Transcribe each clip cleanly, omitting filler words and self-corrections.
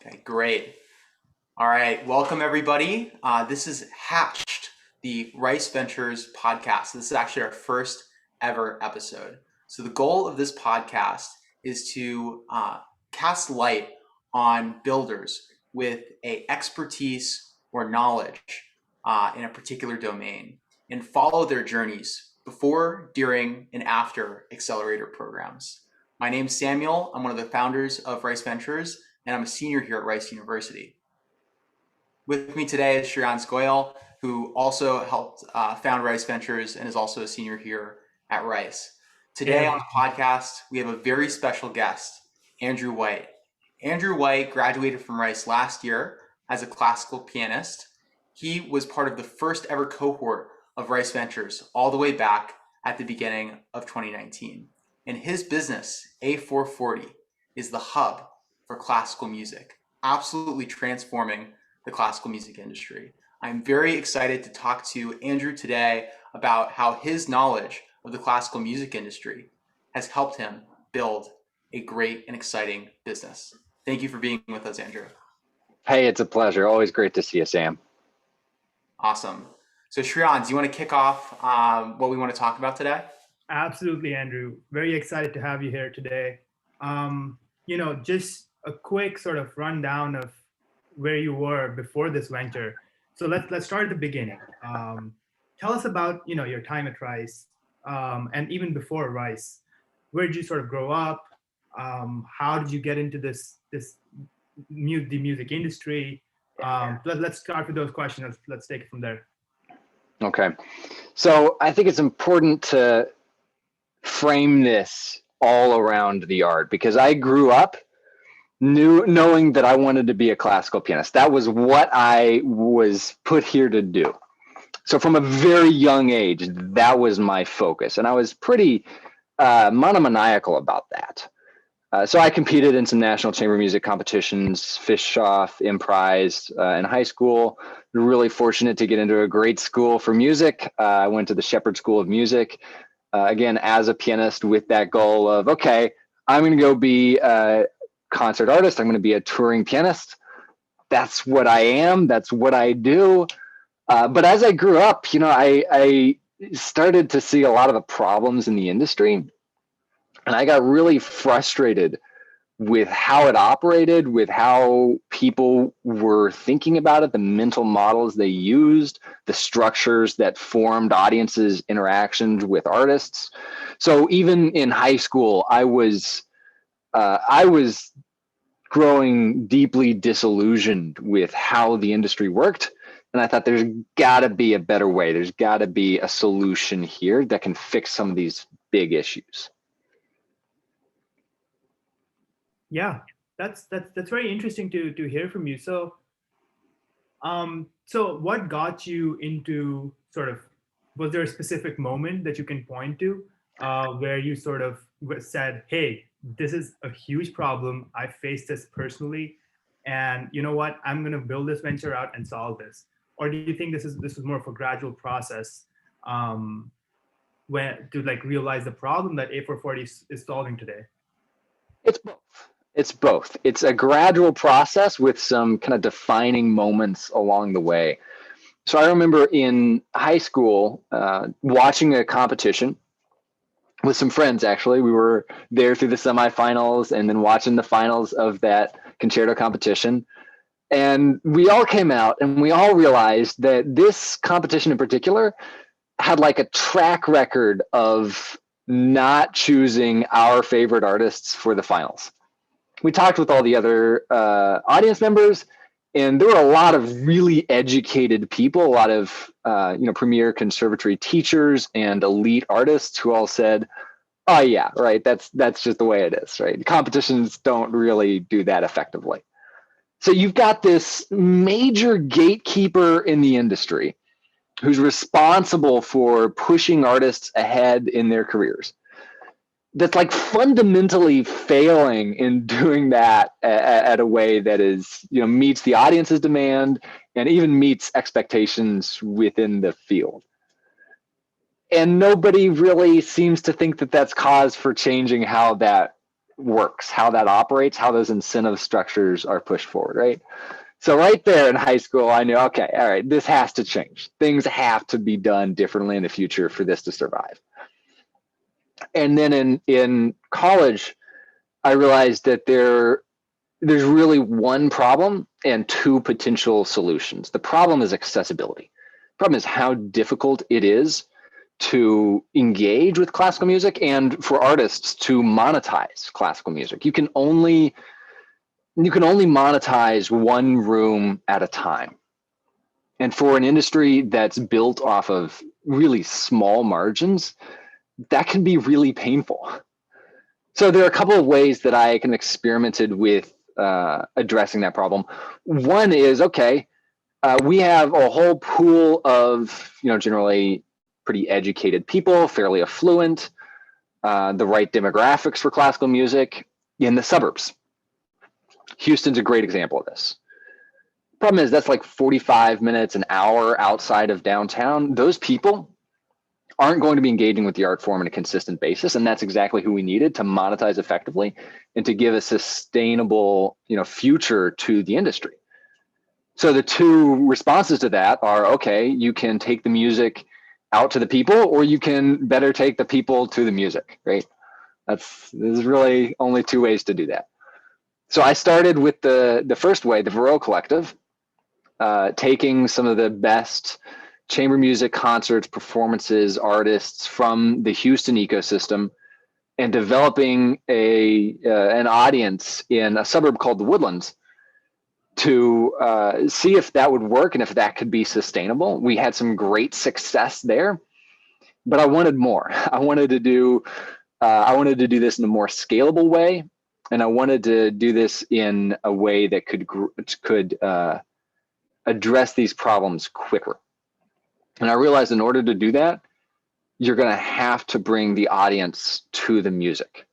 Okay, great. All right, welcome everybody. This is Hatched, the Rice Ventures podcast. This is actually our first ever episode. So the goal of this podcast is to cast light on builders with a expertise or knowledge in a particular domain and follow their journeys before, during, and after accelerator programs. My name is Samuel. I'm one of the founders of Rice Ventures, and I'm a senior here at Rice University. With me today is Shreyan's Goyal, who also helped found Rice Ventures and is also a senior here at Rice. Today on the podcast, we have a very special guest, Andrew White. Andrew White graduated from Rice last year as a classical pianist. He was part of the first ever cohort of Rice Ventures all the way back at the beginning of 2019. And his business, A440, is the hub for classical music, absolutely transforming the classical music industry. I'm very excited to talk to Andrew today about how his knowledge of the classical music industry has helped him build a great and exciting business. Thank you for being with us, Andrew. Hey, it's a pleasure. Always great to see you, Sam. Awesome. So Shreyan, do you want to kick off what we want to talk about today? Absolutely, Andrew. Very excited to have you here today. Just a quick sort of rundown of where you were before this venture. So let's start at the beginning. Tell us about your time at Rice, and even before Rice. Where did you sort of grow up? How did you get into the music industry? Let's start with those questions. Let's take it from there. Okay. So I think it's important to frame this all around the art because I grew up knowing that I wanted to be a classical pianist. That was what I was put here to do. So from a very young age, that was my focus. And I was pretty monomaniacal about that. So I competed in some national chamber music competitions, Fischoff, Imprise in high school. Really fortunate to get into a great school for music. I went to the Shepherd School of Music, again, as a pianist with that goal of, okay, I'm going to go be a concert artist. I'm going to be a touring pianist. That's what I am. That's what I do. But as I grew up, I started to see a lot of the problems in the industry. And I got really frustrated with how it operated, with how people were thinking about it, the mental models they used, the structures that formed audiences' interactions with artists. So even in high school, I was growing deeply disillusioned with how the industry worked. And I thought there's got to be a better way. There's got to be a solution here that can fix some of these big issues. Yeah, that's very interesting to hear from you. So, so what got you into sort of, was there a specific moment that you can point to where you sort of said, hey, this is a huge problem. I faced this personally, and you know what? I'm going to build this venture out and solve this. Or do you think this is more of a gradual process where to like realize the problem that A440 is solving today? It's both. It's both. It's a gradual process with some kind of defining moments along the way. So I remember in high school watching a competition with some friends, actually. We were there through the semifinals and then watching the finals of that concerto competition. And we all came out and we all realized that this competition in particular had like a track record of not choosing our favorite artists for the finals. We talked with all the other audience members, and there were a lot of really educated people, a lot of premier conservatory teachers and elite artists who all said, "Oh yeah, right. That's just the way it is, right? Competitions don't really do that effectively." So you've got this major gatekeeper in the industry who's responsible for pushing artists ahead in their careers, that's like fundamentally failing in doing that at a way that is, meets the audience's demand and even meets expectations within the field. And nobody really seems to think that that's cause for changing how that works, how that operates, how those incentive structures are pushed forward, right? So right there in high school, I knew, okay, all right, this has to change. Things have to be done differently in the future for this to survive. And then in college, I realized that there's really one problem and two potential solutions. The problem is accessibility. The problem is how difficult it is to engage with classical music and for artists to monetize classical music. You can only monetize one room at a time. And for an industry that's built off of really small margins, that can be really painful. So there are a couple of ways that I can experimented with addressing that problem. One is, okay, we have a whole pool of, generally pretty educated people, fairly affluent, the right demographics for classical music in the suburbs. Houston's a great example of this. Problem is that's like 45 minutes, an hour outside of downtown. Those people aren't going to be engaging with the art form on a consistent basis. And that's exactly who we needed to monetize effectively and to give a sustainable, future to the industry. So the two responses to that are, okay, you can take the music out to the people, or you can better take the people to the music, right? There's really only two ways to do that. So I started with the first way, the Varro Collective, taking some of the best chamber music concerts, performances, artists from the Houston ecosystem, and developing an audience in a suburb called the Woodlands to see if that would work and if that could be sustainable. We had some great success there, but I wanted more. I wanted to do this in a more scalable way, and I wanted to do this in a way that could address these problems quicker. And I realized in order to do that, you're going to have to bring the audience to the music.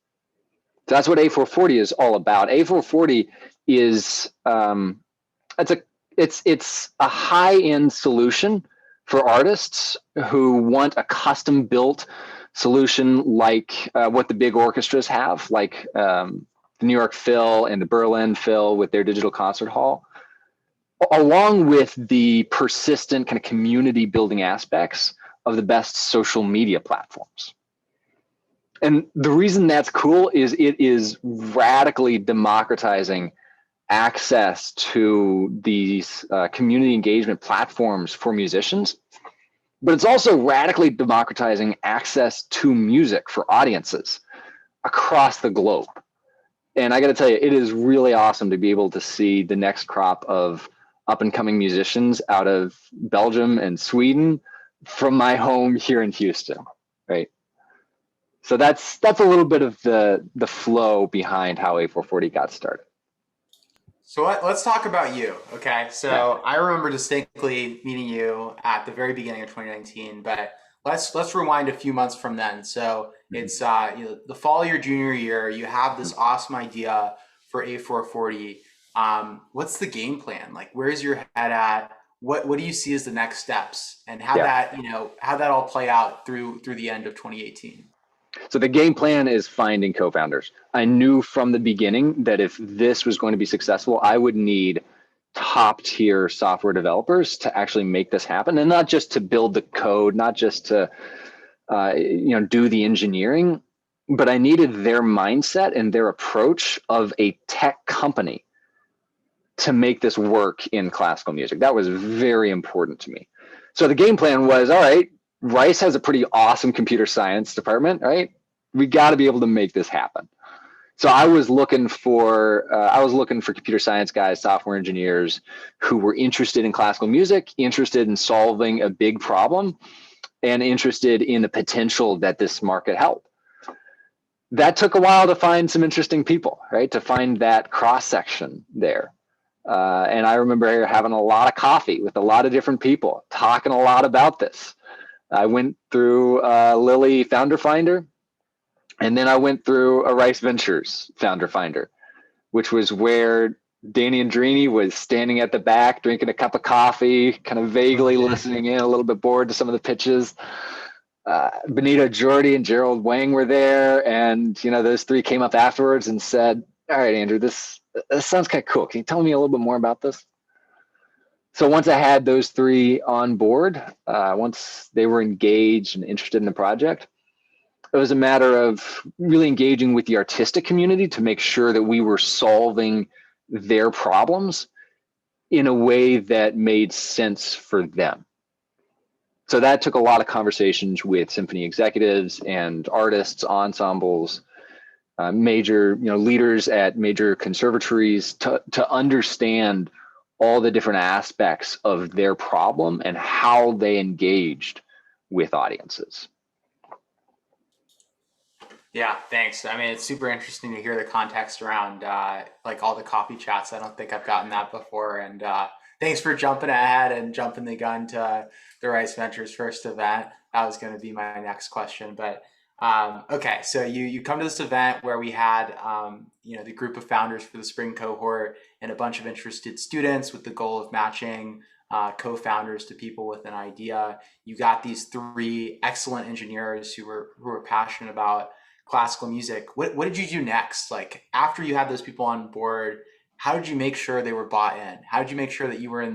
So that's what A440 is all about. A440 is it's a high-end solution for artists who want a custom-built solution like what the big orchestras have, like the New York Phil and the Berlin Phil with their digital concert hall, along with the persistent kind of community building aspects of the best social media platforms. And the reason that's cool is it is radically democratizing access to these community engagement platforms for musicians, but it's also radically democratizing access to music for audiences across the globe. And I got to tell you, it is really awesome to be able to see the next crop of up and coming musicians out of Belgium and Sweden from my home here in Houston, right? So that's a little bit of the flow behind how A440 got started. So let's talk about you, okay? So I remember distinctly meeting you at the very beginning of 2019, but let's rewind a few months from then. So it's the fall of your junior year. You have this awesome idea for A440. What's the game plan? Like, where's your head at? What do you see as the next steps, and how that all play out through the end of 2018? So the game plan is finding co-founders. I knew from the beginning that if this was going to be successful, I would need top tier software developers to actually make this happen, and not just to build the code, not just to do the engineering, but I needed their mindset and their approach of a tech company to make this work in classical music. That was very important to me. So the game plan was, all right, Rice has a pretty awesome computer science department, right? We got to be able to make this happen. So I was looking for computer science guys, software engineers who were interested in classical music, interested in solving a big problem, and interested in the potential that this market held. That took a while to find some interesting people, right? To find that cross section there. And I remember having a lot of coffee with a lot of different people, talking a lot about this. I went through Lilly Founder Finder, and then I went through a Rice Ventures Founder Finder, which was where Danny Andrini was standing at the back, drinking a cup of coffee, kind of vaguely listening in, a little bit bored to some of the pitches. Benito Jordy and Gerald Wang were there, and those three came up afterwards and said, "All right, Andrew, this sounds kind of cool. Can you tell me a little bit more about this?" So once I had those three on board, once they were engaged and interested in the project, it was a matter of really engaging with the artistic community to make sure that we were solving their problems in a way that made sense for them. So that took a lot of conversations with symphony executives and artists, ensembles, major leaders at major conservatories to understand all the different aspects of their problem and how they engaged with audiences. Yeah, thanks. I mean, it's super interesting to hear the context around like all the coffee chats. I don't think I've gotten that before. And thanks for jumping ahead and jumping the gun to the Rice Ventures first event. That was going to be my next question. But okay, so you come to this event where we had the group of founders for the spring cohort and a bunch of interested students with the goal of matching co-founders to people with an idea. You got these three excellent engineers who were passionate about classical music. What did you do next? Like after you had those people on board, how did you make sure they were bought in? How did you make sure that you were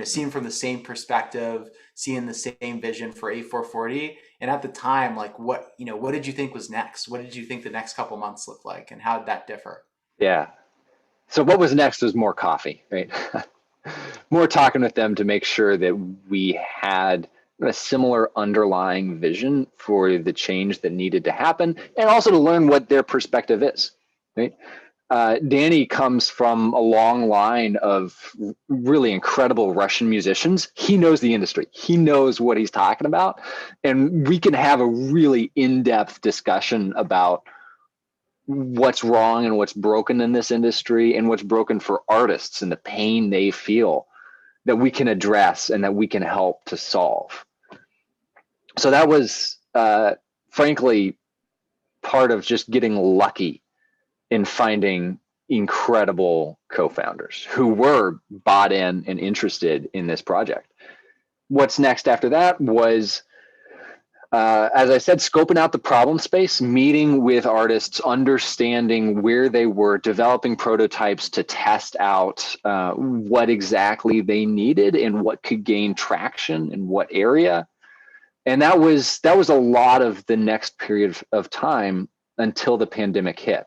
seeing from the same perspective, seeing the same vision for A440? And at the time, like what did you think was next? What did you think the next couple months looked like, and how did that differ? Yeah. So what was next was more coffee, right? More talking with them to make sure that we had a similar underlying vision for the change that needed to happen, and also to learn what their perspective is, right? Danny comes from a long line of really incredible Russian musicians. He knows the industry. He knows what he's talking about. And we can have a really in-depth discussion about what's wrong and what's broken in this industry and what's broken for artists and the pain they feel that we can address and that we can help to solve. So that was, frankly, part of just getting lucky in finding incredible co-founders who were bought in and interested in this project. What's next after that was, as I said, scoping out the problem space, meeting with artists, understanding where they were, developing prototypes to test out what exactly they needed and what could gain traction in what area. And that was a lot of the next period of time until the pandemic hit,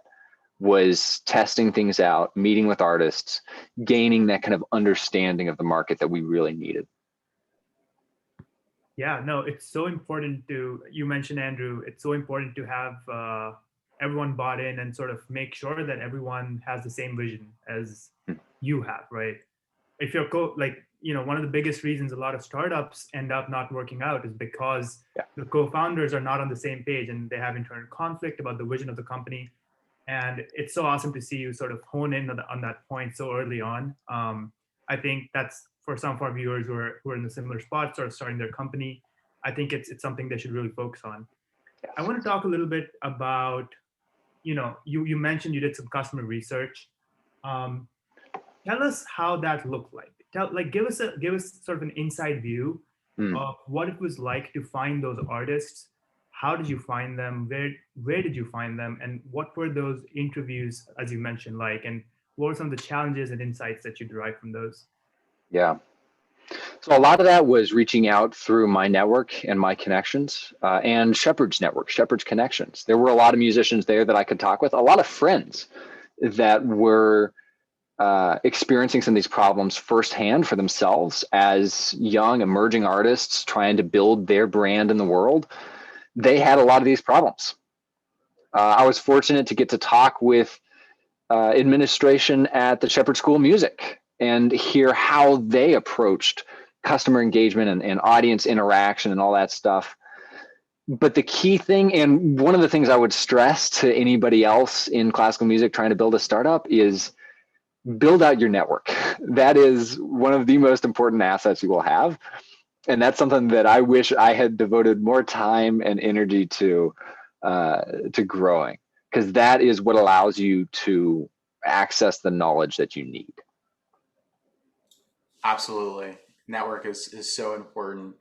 was testing things out, meeting with artists, gaining that kind of understanding of the market that we really needed. Yeah, no, it's so important you mentioned, Andrew, it's so important to have everyone bought in and sort of make sure that everyone has the same vision as you have, right? If you're one of the biggest reasons a lot of startups end up not working out is because the co-founders are not on the same page and they have internal conflict about the vision of the company. And it's so awesome to see you sort of hone in on that point so early on. I think that's for some of our viewers who are in a similar spot, sort of starting their company. I think it's something they should really focus on. Yes. I want to talk a little bit about, you mentioned you did some customer research. Tell us how that looked like. Give us sort of an inside view of what it was like to find those artists. How did you find them? Where did you find them? And what were those interviews, as you mentioned, like? And what were some of the challenges and insights that you derived from those? Yeah. So a lot of that was reaching out through my network and my connections and Shepard's network, Shepard's connections. There were a lot of musicians there that I could talk with, a lot of friends that were experiencing some of these problems firsthand for themselves as young emerging artists trying to build their brand in the world. They had a lot of these problems. I was fortunate to get to talk with administration at the Shepherd School of Music and hear how they approached customer engagement and audience interaction and all that stuff. But the key thing, and one of the things I would stress to anybody else in classical music trying to build a startup, is build out your network. That is one of the most important assets you will have. And that's something that I wish I had devoted more time and energy to growing, because that is what allows you to access the knowledge that you need. Absolutely. Network is so important.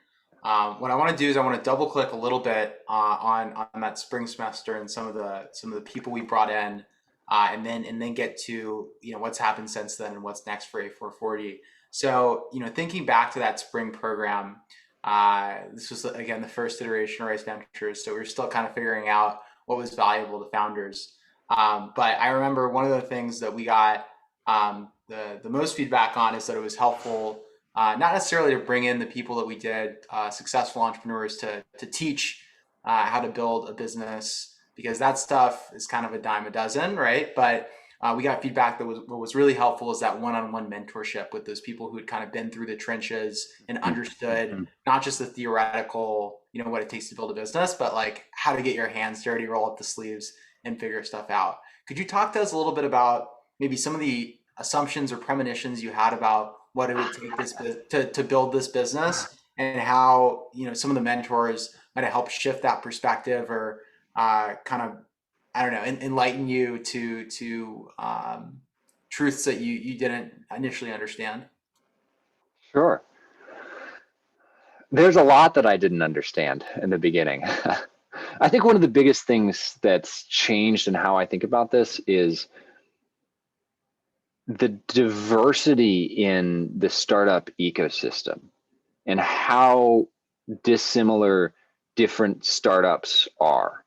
What I want to do is I want to double click a little bit on that spring semester and some of the people we brought in, and then get to what's happened since then and what's next for A440. So thinking back to that spring program, this was again the first iteration of Rice Ventures, so we were still kind of figuring out what was valuable to founders. But I remember one of the things that we got the most feedback on is that it was helpful, not necessarily to bring in the people that we did, successful entrepreneurs, to teach how to build a business, because that stuff is kind of a dime a dozen, right? But we got feedback that what was really helpful is that one-on-one mentorship with those people who had kind of been through the trenches and understood not just the theoretical, what it takes to build a business, but like how to get your hands dirty, roll up the sleeves, and figure stuff out. Could you talk to us a little bit about maybe some of the assumptions or premonitions you had about what it would take to build this business, and how some of the mentors might have helped shift that perspective, or kind of, I don't know, enlighten you to truths that you didn't initially understand? Sure. There's a lot that I didn't understand in the beginning. I think one of the biggest things that's changed in how I think about this is the diversity in the startup ecosystem and how dissimilar different startups are.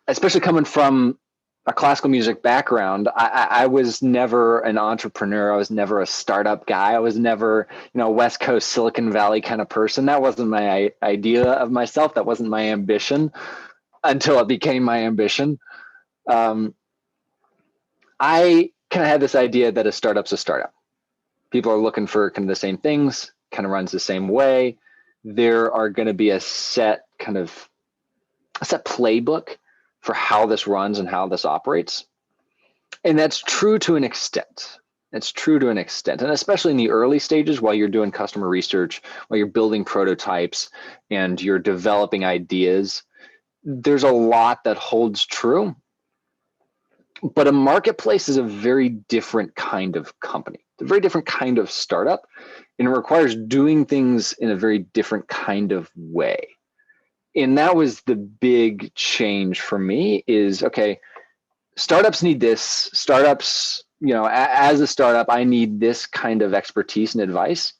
Especially coming from a classical music background, I was never an entrepreneur. I was never a startup guy. I was never, West Coast Silicon Valley kind of person. That wasn't my idea of myself. That wasn't my ambition until it became my ambition. I kind of had this idea that a startup's a startup. People are looking for kind of the same things, kind of runs the same way. There are going to be a set playbook for how this runs and how this operates. And that's true to an extent. It's true to an extent. And especially in the early stages, while you're doing customer research, while you're building prototypes and you're developing ideas, there's a lot that holds true. But a marketplace is a very different kind of company. It's a very different kind of startup, and it requires doing things in a very different kind of way. And that was the big change for me is, okay, startups need this. Startups, as a startup, I need this kind of expertise and advice.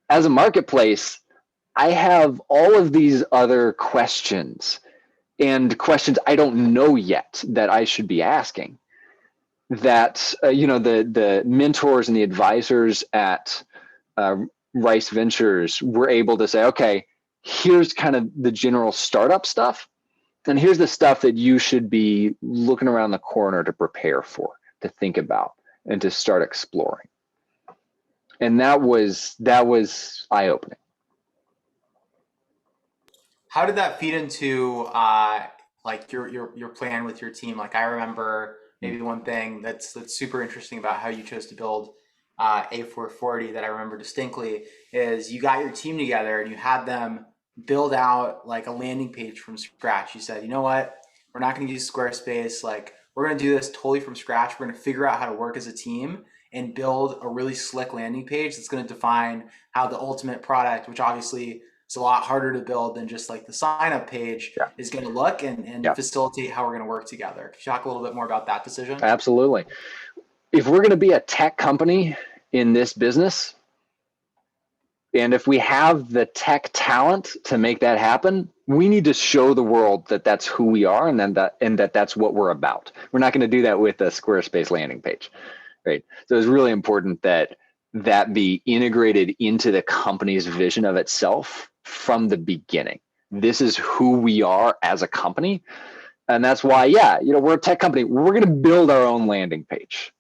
As a marketplace, I have all of these other questions and questions I don't know yet that I should be asking, that the mentors and the advisors at Rice Ventures were able to say, okay, here's kind of the general startup stuff, and here's the stuff that you should be looking around the corner to prepare for, to think about, and to start exploring. And that was eye-opening. How did that feed into like your plan with your team? Like, I remember maybe one thing that's super interesting about how you chose to build A440 that I remember distinctly is you got your team together and you had them build out like a landing page from scratch. You said, you know what, we're not going to use Squarespace. Like, we're going to do this totally from scratch. We're going to figure out how to work as a team and build a really slick landing page that's going to define how the ultimate product, which obviously it's a lot harder to build than just like the sign up page, is going to look and facilitate how we're going to work together. Can you talk a little bit more about that decision? Absolutely. If we're going to be a tech company in this business, and if we have the tech talent to make that happen, we need to show the world that that's who we are, and that's what we're about. We're not going to do that with a Squarespace landing page, right? So it's really important that be integrated into the company's vision of itself from the beginning. This is who we are as a company, and that's why, we're a tech company. We're going to build our own landing page.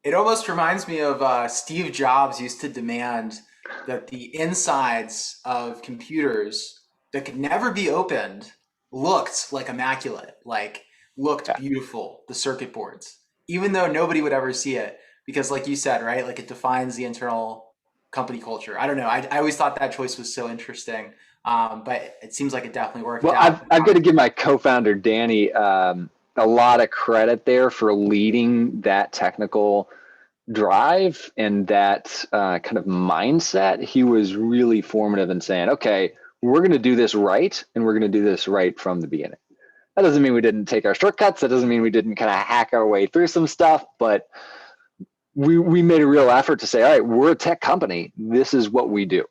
It almost reminds me of Steve Jobs used to demand that the insides of computers that could never be opened looked like immaculate, like looked beautiful, the circuit boards, even though nobody would ever see it, because like you said, right, like it defines the internal company culture. I don't know. I always thought that choice was so interesting, but it seems like it definitely worked out. I've got to give my co-founder, Danny, a lot of credit there for leading that technical drive and that kind of mindset, he was really formative in saying, okay, we're going to do this right, and we're going to do this right from the beginning. That doesn't mean we didn't take our shortcuts. That doesn't mean we didn't kind of hack our way through some stuff, but we made a real effort to say, all right, we're a tech company. This is what we do.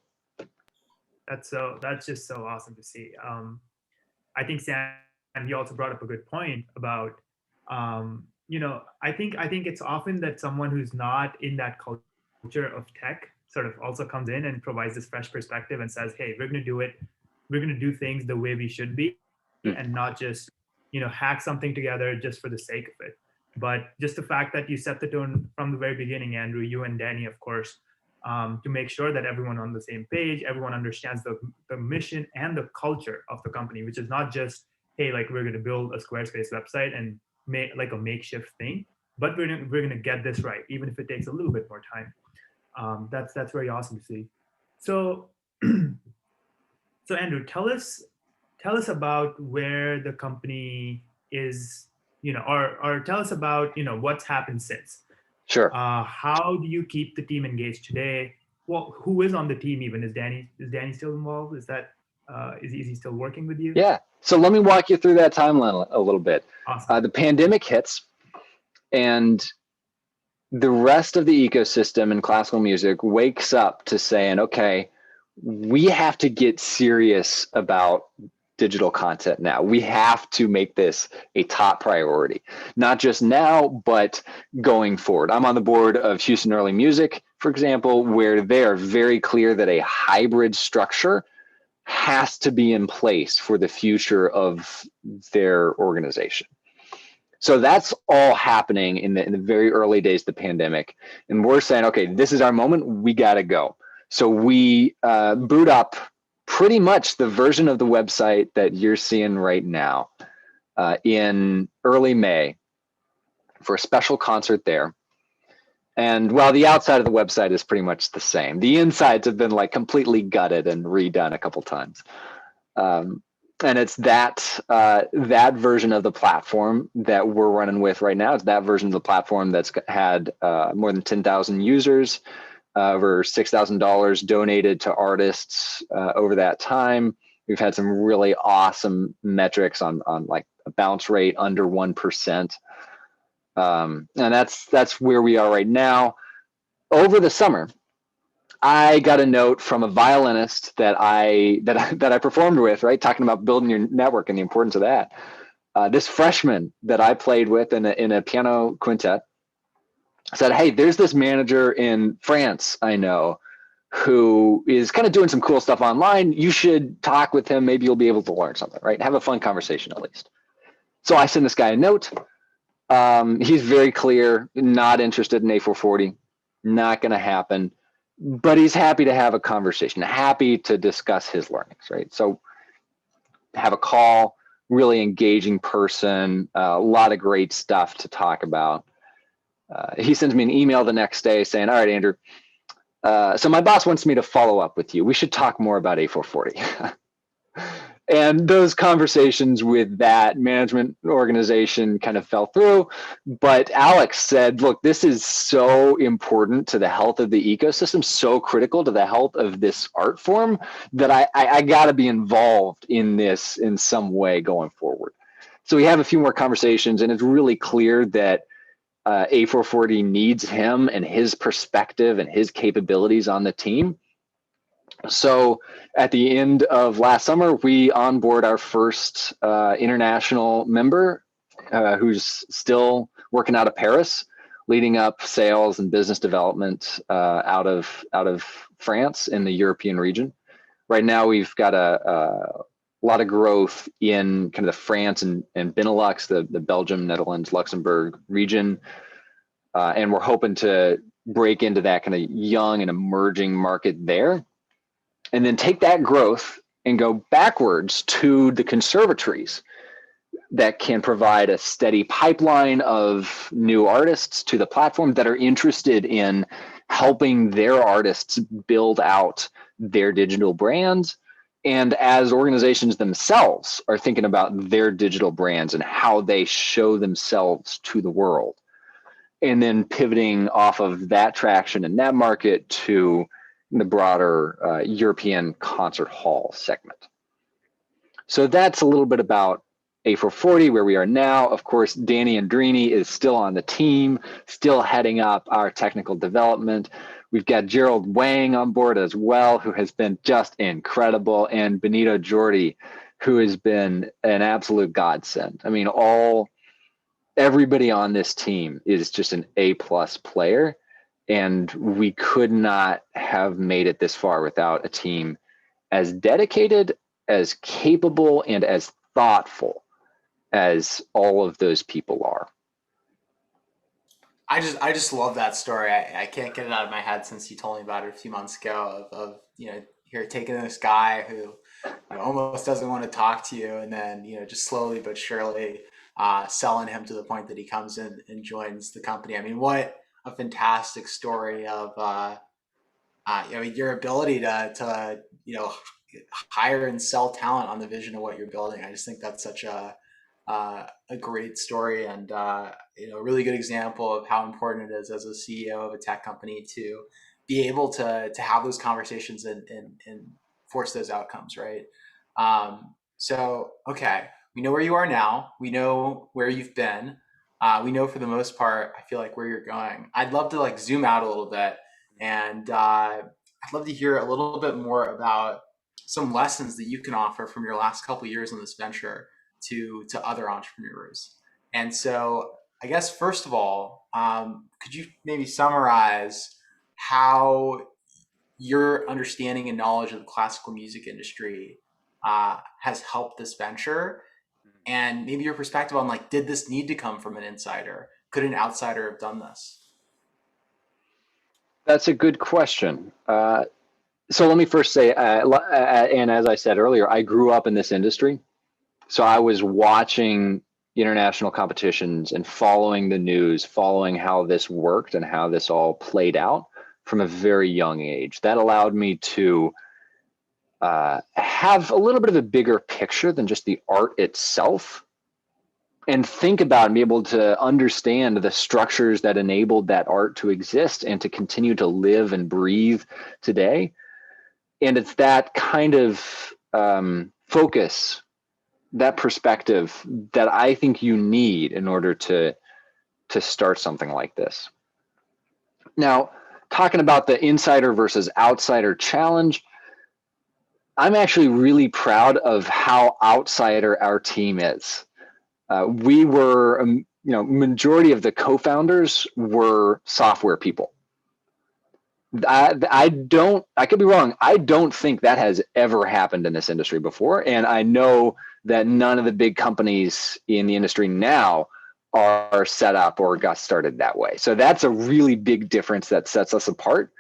That's just so awesome to see. I think Sam, you also brought up a good point about, I think it's often that someone who's not in that culture of tech sort of also comes in and provides this fresh perspective and says, hey, we're going to do things the way we should be, and not just, hack something together just for the sake of it. But just the fact that you set the tone from the very beginning, Andrew, you and Danny, of course, to make sure that everyone on the same page, everyone understands the mission and the culture of the company, which is not just, hey, like we're going to build a Squarespace website and make like a makeshift thing, but we're going to get this right, even if it takes a little bit more time. That's very awesome to see. So, so Andrew, tell us about where the company is, or tell us about, what's happened since. Sure. How do you keep the team engaged today? Well, who is on the team even? Is Danny still involved? Is he still working with you? Yeah. So let me walk you through that timeline a little bit. Awesome. The pandemic hits, and the rest of the ecosystem in classical music wakes up to saying, okay, we have to get serious about digital content now. We have to make this a top priority, not just now, but going forward. I'm on the board of Houston Early Music, for example, where they are very clear that a hybrid structure has to be in place for the future of their organization. So that's all happening in the very early days of the pandemic. And we're saying, okay, this is our moment. We got to go. So we boot up pretty much the version of the website that you're seeing right now in early May for a special concert there. And while the outside of the website is pretty much the same, the insides have been like completely gutted and redone a couple times. And it's that version of the platform that we're running with right now. It's that version of the platform that's had more than 10,000 users, over $6,000 donated to artists over that time. We've had some really awesome metrics on like a bounce rate under 1%. And that's where we are right now. Over the summer, I got a note from a violinist that I performed with, right? Talking about building your network and the importance of that. This freshman that I played with in a piano quintet said, hey, there's this manager in France I know who is kind of doing some cool stuff online. You should talk with him. Maybe you'll be able to learn something, right? Have a fun conversation at least. So I send this guy a note. He's very clear, not interested in A440, not going to happen. But he's happy to have a conversation, happy to discuss his learnings, right? So have a call, really engaging person, a lot of great stuff to talk about. He sends me an email the next day saying, all right, Andrew, so my boss wants me to follow up with you. We should talk more about A440. And those conversations with that management organization kind of fell through. But Alex said, look, this is so important to the health of the ecosystem, so critical to the health of this art form that I got to be involved in this in some way going forward. So we have a few more conversations, and it's really clear that A440 needs him and his perspective and his capabilities on the team. So at the end of last summer, we onboard our first international member who's still working out of Paris, leading up sales and business development out of France in the European region. Right now, we've got a lot of growth in kind of the France and Benelux, the Belgium, Netherlands, Luxembourg region. And we're hoping to break into that kind of young and emerging market there. And then take that growth and go backwards to the conservatories that can provide a steady pipeline of new artists to the platform that are interested in helping their artists build out their digital brands. And as organizations themselves are thinking about their digital brands and how they show themselves to the world, and then pivoting off of that traction in that market to the broader European concert hall segment. So that's a little bit about A440, where we are now. Of course, Danny Andrini is still on the team, still heading up our technical development. We've got Gerald Wang on board as well, who has been just incredible, and Benito Jordi, who has been an absolute godsend. I mean, everybody on this team is just an A-plus player, and we could not have made it this far without a team as dedicated, as capable, and as thoughtful as all of those people are. I just love that story. I can't get it out of my head since you told me about it a few months ago of here taking this guy who almost doesn't want to talk to you, and then just slowly but surely selling him to the point that he comes in and joins the company. I mean, what a fantastic story of your ability to hire and sell talent on the vision of what you're building. I just think that's such a great story, and a really good example of how important it is as a CEO of a tech company to be able to have those conversations and force those outcomes, right? So, okay, we know where you are now. We know where you've been. We know for the most part, I feel like where you're going. I'd love to zoom out a little bit, and I'd love to hear a little bit more about some lessons that you can offer from your last couple of years in this venture to other entrepreneurs. And so I guess, first of all, could you maybe summarize how your understanding and knowledge of the classical music industry has helped this venture, and maybe your perspective on did this need to come from an insider? Could an outsider have done this? That's a good question. So let me first say, and as I said earlier, I grew up in this industry. So I was watching international competitions and following the news, following how this worked and how this all played out from a very young age. That allowed me to have a little bit of a bigger picture than just the art itself, and think about and be able to understand the structures that enabled that art to exist and to continue to live and breathe today. And it's that kind of focus, that perspective, that I think you need in order to start something like this. Now, talking about the insider versus outsider challenge, I'm actually really proud of how outsider our team is. We were, majority of the co-founders were software people. I could be wrong. I don't think that has ever happened in this industry before. And I know that none of the big companies in the industry now are set up or got started that way. So that's a really big difference that sets us apart,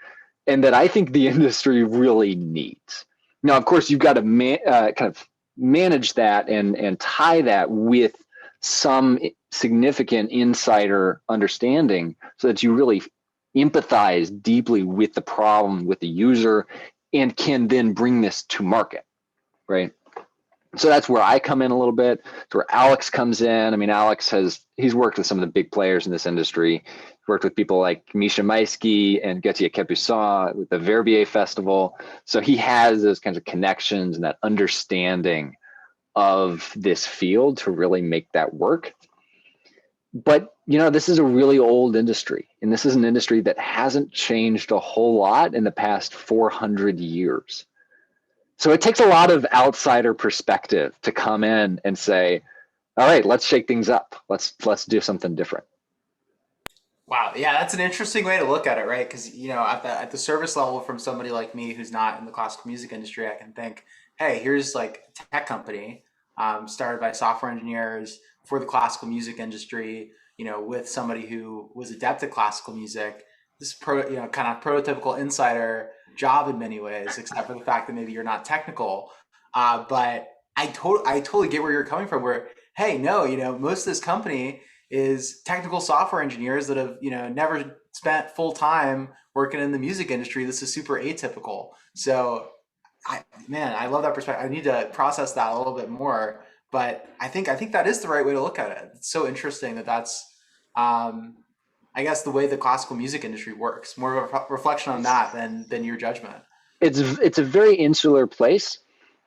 and that I think the industry really needs. Now, of course, you've got to kind of manage that and tie that with some significant insider understanding so that you really empathize deeply with the problem, with the user, and can then bring this to market, right? So that's where I come in a little bit. It's where Alex comes in. I mean, he's worked with some of the big players in this industry. He's worked with people like Misha Maisky and Gauthier Capuçon with the Verbier Festival. So he has those kinds of connections and that understanding of this field to really make that work. But, this is a really old industry, and this is an industry that hasn't changed a whole lot in the past 400 years. So it takes a lot of outsider perspective to come in and say, all right, let's shake things up. Let's do something different. Wow. Yeah, that's an interesting way to look at it, right? Because, at the service level, from somebody like me who's not in the classical music industry, I can think, hey, here's a tech company started by software engineers for the classical music industry, with somebody who was adept at classical music. This kind of prototypical insider job in many ways, except for the fact that maybe you're not technical. But I totally get where you're coming from. Where, hey, no, most of this company is technical software engineers that have never spent full time working in the music industry. This is super atypical. So, I love that perspective. I need to process that a little bit more. But I think that is the right way to look at it. It's so interesting that's I guess, the way the classical music industry works. More of a reflection on that than your judgment. It's a very insular place,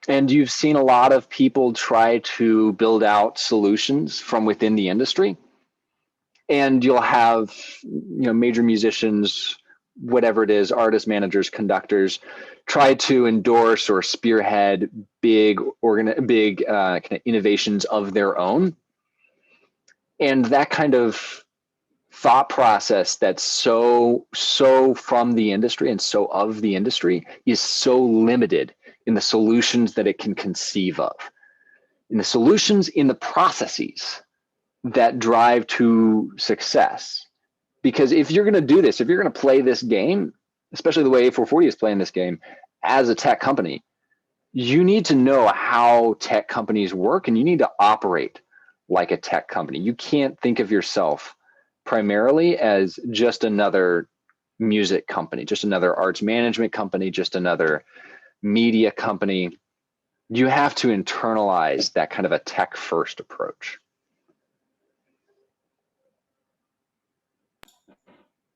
and you've seen a lot of people try to build out solutions from within the industry. And you'll have, major musicians, whatever it is, artist managers, conductors, try to endorse or spearhead big kind of innovations of their own. And that kind of thought process that's so from the industry and so of the industry is so limited in the solutions that it can conceive of, in the solutions, in the processes that drive to success. Because if you're going to do this, if you're going to play this game, especially the way A440 is playing this game as a tech company, you need to know how tech companies work, and you need to operate like a tech company. You can't think of yourself primarily as just another music company, just another arts management company, just another media company. You have to internalize that kind of a tech first approach.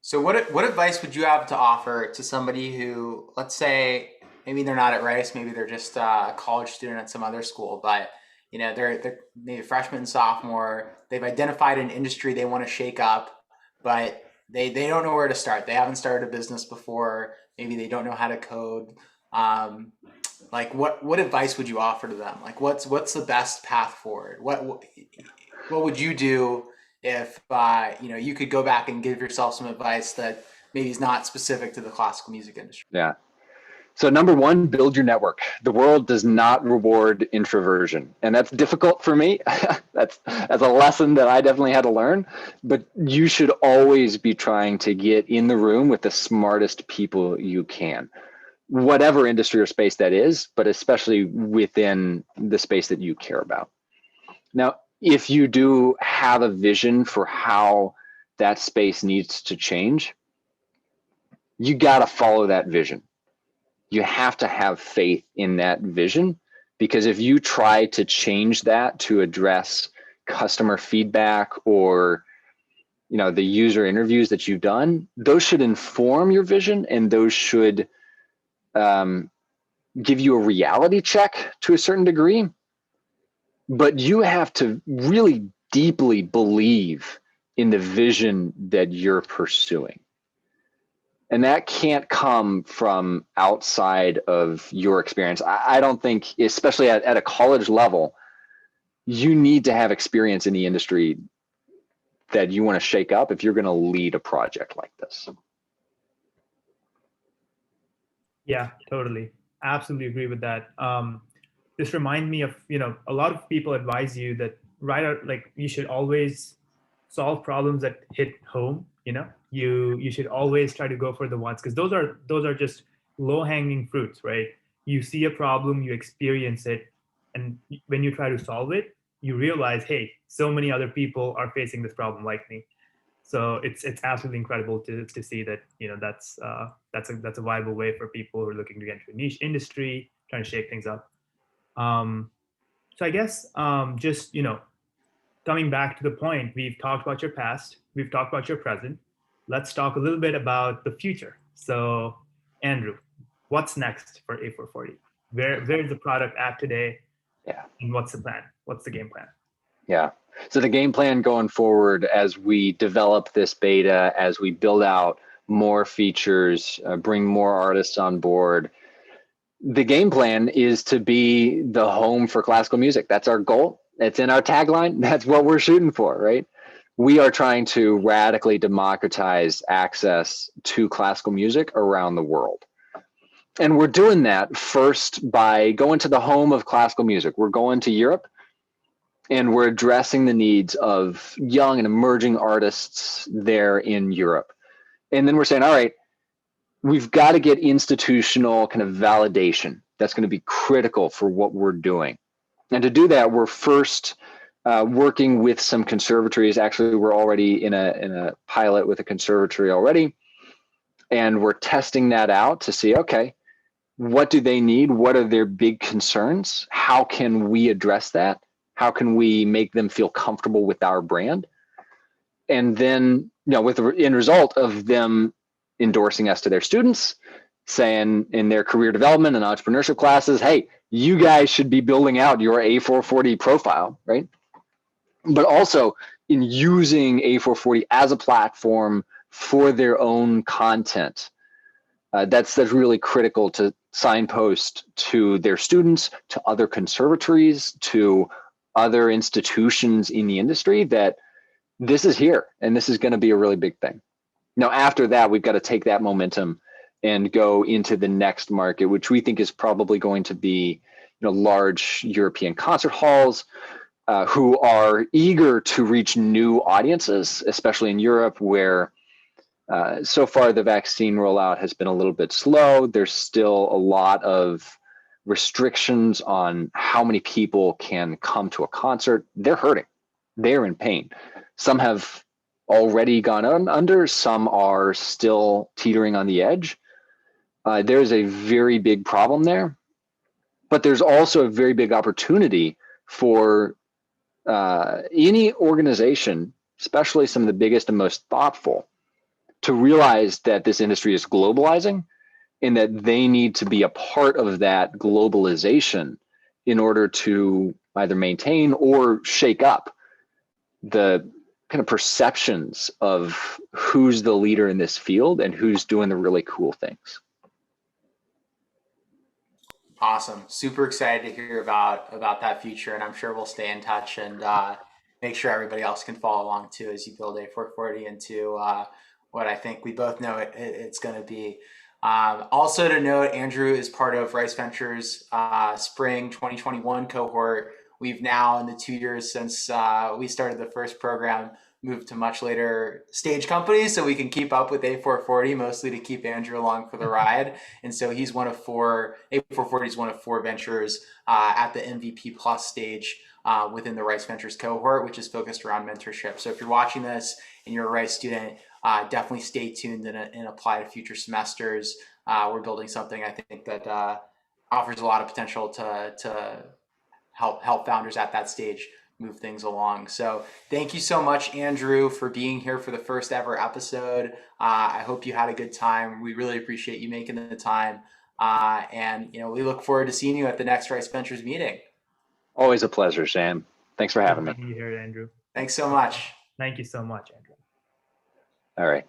So what advice would you have to offer to somebody who, let's say, maybe they're not at Rice, maybe they're just a college student at some other school, but they're maybe freshman, sophomore, they've identified an industry they want to shake up, but they don't know where to start. They haven't started a business before. Maybe they don't know how to code. Like what advice would you offer to them? Like what's the best path forward? What would you do if you could go back and give yourself some advice that maybe is not specific to the classical music industry? Yeah. So number one, build your network. The world does not reward introversion, and that's difficult for me. that's a lesson that I definitely had to learn. But you should always be trying to get in the room with the smartest people you can, whatever industry or space that is, but especially within the space that you care about. Now, if you do have a vision for how that space needs to change, you got to follow that vision. You have to have faith in that vision, because if you try to change that to address customer feedback or the user interviews that you've done, those should inform your vision, and those should give you a reality check to a certain degree. But you have to really deeply believe in the vision that you're pursuing. And that can't come from outside of your experience. I don't think, especially at a college level, you need to have experience in the industry that you want to shake up if you're going to lead a project like this. Yeah, totally. Absolutely agree with that. This reminds me of, a lot of people advise you that you should always solve problems that hit home. You should always try to go for the ones, because those are just low hanging fruits, right? You see a problem, you experience it, and when you try to solve it, you realize, hey, so many other people are facing this problem like me. So it's absolutely incredible to see that that's a viable way for people who are looking to get into a niche industry, trying to shake things up. So I guess just coming back to the point, we've talked about your past, we've talked about your present. Let's talk a little bit about the future. So, Andrew, what's next for A440? Where's the product at today? Yeah. And what's the plan? What's the game plan? Yeah. So the game plan going forward, as we develop this beta, as we build out more features, bring more artists on board, the game plan is to be the home for classical music. That's our goal. It's in our tagline. That's what we're shooting for, right? We are trying to radically democratize access to classical music around the world. And we're doing that first by going to the home of classical music. We're going to Europe, and we're addressing the needs of young and emerging artists there in Europe. And then we're saying, all right, we've got to get institutional kind of validation. That's going to be critical for what we're doing. And to do that, we're first working with some conservatories. Actually, we're already in a pilot with a conservatory already. And we're testing that out to see, okay, what do they need? What are their big concerns? How can we address that? How can we make them feel comfortable with our brand? And then with the end result of them endorsing us to their students, saying in their career development and entrepreneurship classes, hey, you guys should be building out your A440 profile, right? But also in using A440 as a platform for their own content. That's really critical to signpost to their students, to other conservatories, to other institutions in the industry that this is here and this is going to be a really big thing. Now, after that, we've got to take that momentum and go into the next market, which we think is probably going to be large European concert halls who are eager to reach new audiences, especially in Europe, where so far the vaccine rollout has been a little bit slow. There's still a lot of restrictions on how many people can come to a concert. They're hurting. They're in pain. Some have already gone under. Some are still teetering on the edge. There's a very big problem there, but there's also a very big opportunity for any organization, especially some of the biggest and most thoughtful, to realize that this industry is globalizing and that they need to be a part of that globalization in order to either maintain or shake up the kind of perceptions of who's the leader in this field and who's doing the really cool things. Awesome. Super excited to hear about that future, and I'm sure we'll stay in touch and make sure everybody else can follow along too as you build A440 into what I think we both know it's going to be. Also to note, Andrew is part of Rice Ventures Spring 2021 cohort. We've now, in the 2 years since we started the first program, moved to much later stage companies so we can keep up with A440, mostly to keep Andrew along for the ride. And so he's one of four, A440 is one of four ventures at the MVP plus stage within the Rice Ventures cohort, which is focused around mentorship. So if you're watching this and you're a Rice student, definitely stay tuned and apply to future semesters. We're building something I think that offers a lot of potential to help founders at that stage move things along. So thank you so much, Andrew, for being here for the first ever episode. I hope you had a good time. We really appreciate you making the time. And we look forward to seeing you at the next Rice Ventures meeting. Always a pleasure, Sam. Thanks for having me. You here, Andrew. Thanks so much. Thank you so much, Andrew. All right.